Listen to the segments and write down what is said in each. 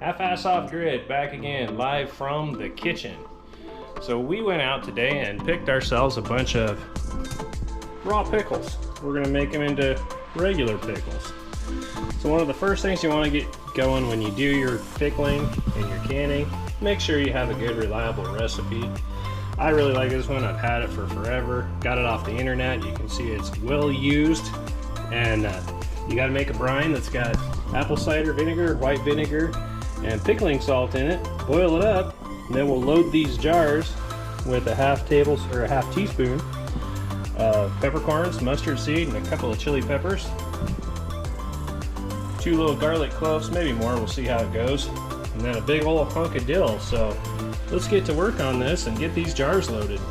Half-ass off grid, back again, live from the kitchen. So we went out today and picked ourselves a bunch of raw pickles. We're gonna make them into regular pickles. So one of the first things you want to get going when you do your pickling and your canning, make sure you have a good reliable recipe. I really like this one. I've had it for forever. Got it off the internet. You can see it's well used. And you got to make a brine that's got apple cider vinegar, white vinegar, and pickling salt in it. Boil it up, and then we'll load these jars with a half teaspoon of peppercorns, mustard seed, and a couple of chili peppers. 2 little garlic cloves, maybe more, we'll see how it goes. And then a big old hunk of dill. So let's get to work on this and get these jars loaded.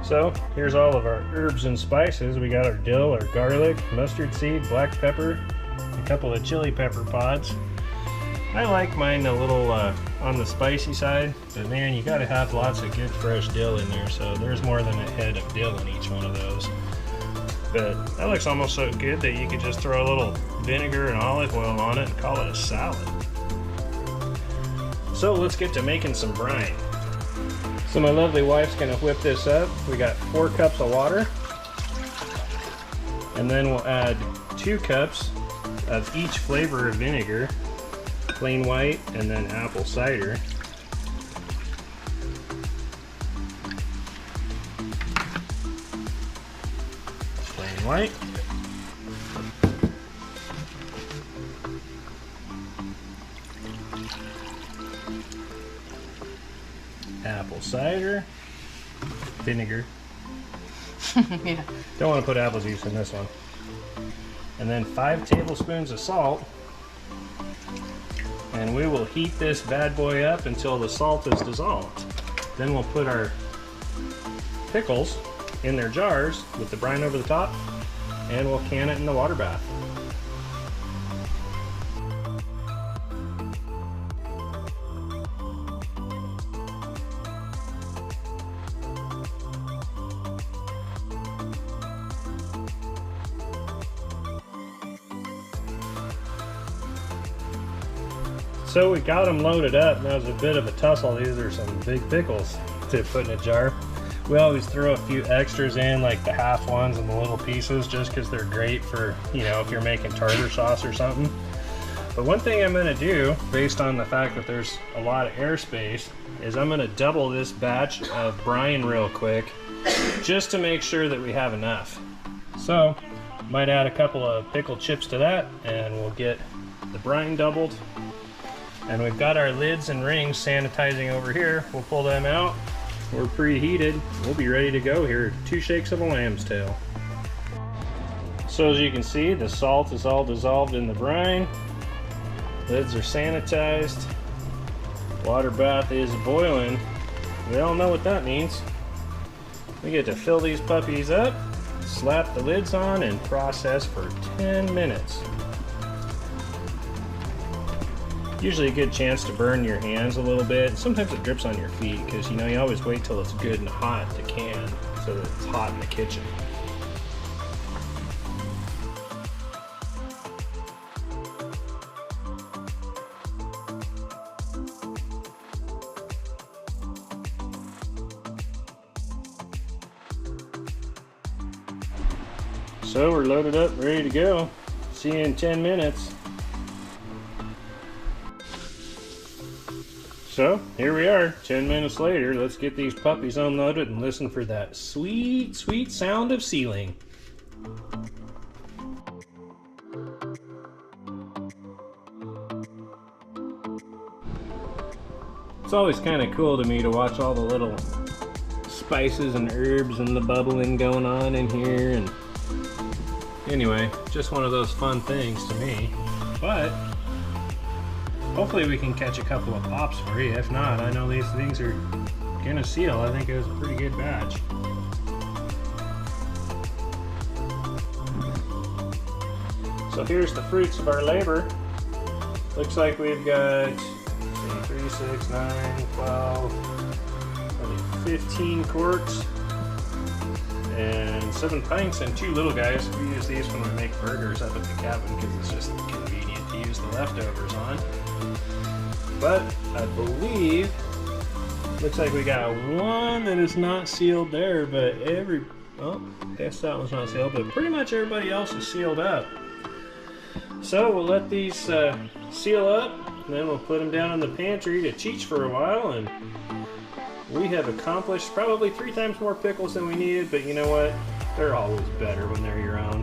So here's all of our herbs and spices. We got our dill, our garlic, mustard seed, black pepper, a couple of chili pepper pods. I like mine a little on the spicy side, but man, you gotta have lots of good fresh dill in there, so there's more than a head of dill in each one of those. But that looks almost so good that you could just throw a little vinegar and olive oil on it and call it a salad. So let's get to making some brine. So my lovely wife's gonna whip this up. We got 4 cups of water. And then we'll add 2 cups of each flavor of vinegar. Plain white and then apple cider. Plain white. Apple cider, vinegar. Yeah. Don't want to put apple juice in this one. And then 5 tablespoons of salt. And we will heat this bad boy up until the salt is dissolved. Then we'll put our pickles in their jars with the brine over the top, and we'll can it in the water bath. So we got them loaded up. That was a bit of a tussle. These are some big pickles to put in a jar. We always throw a few extras in, like the half ones and the little pieces, just because they're great for, you know, if you're making tartar sauce or something. But one thing I'm going to do, based on the fact that there's a lot of airspace, is I'm going to double this batch of brine real quick, just to make sure that we have enough. So, might add a couple of pickle chips to that, and we'll get the brine doubled. And we've got our lids and rings sanitizing over here. We'll pull them out. We're preheated. We'll be ready to go here. 2 shakes of a lamb's tail. So as you can see, the salt is all dissolved in the brine. Lids are sanitized. Water bath is boiling. We all know what that means. We get to fill these puppies up, slap the lids on, and process for 10 minutes. Usually a good chance to burn your hands a little bit. Sometimes it drips on your feet because, you know, you always wait till it's good and hot to can so that it's hot in the kitchen. So we're loaded up, ready to go. See you in 10 minutes. So here we are, 10 minutes later. Let's get these puppies unloaded and listen for that sweet, sweet sound of sealing. It's always kind of cool to me to watch all the little spices and herbs and the bubbling going on in here. And anyway, just one of those fun things to me. But hopefully we can catch a couple of pops for you. If not, I know these things are gonna seal. I think it was a pretty good batch. So here's the fruits of our labor. Looks like we've got 3, 6, 9, 12, 15 quarts and 7 pints and 2 little guys. We use these when we make burgers up at the cabin because it's just convenient to use the leftovers on. But I believe, looks like we got one that is not sealed there, but oh, I guess that one's not sealed, but pretty much everybody else is sealed up. So we'll let these seal up, and then we'll put them down in the pantry to cheech for a while, and we have accomplished probably 3 times more pickles than we needed, but you know what? They're always better when they're your own.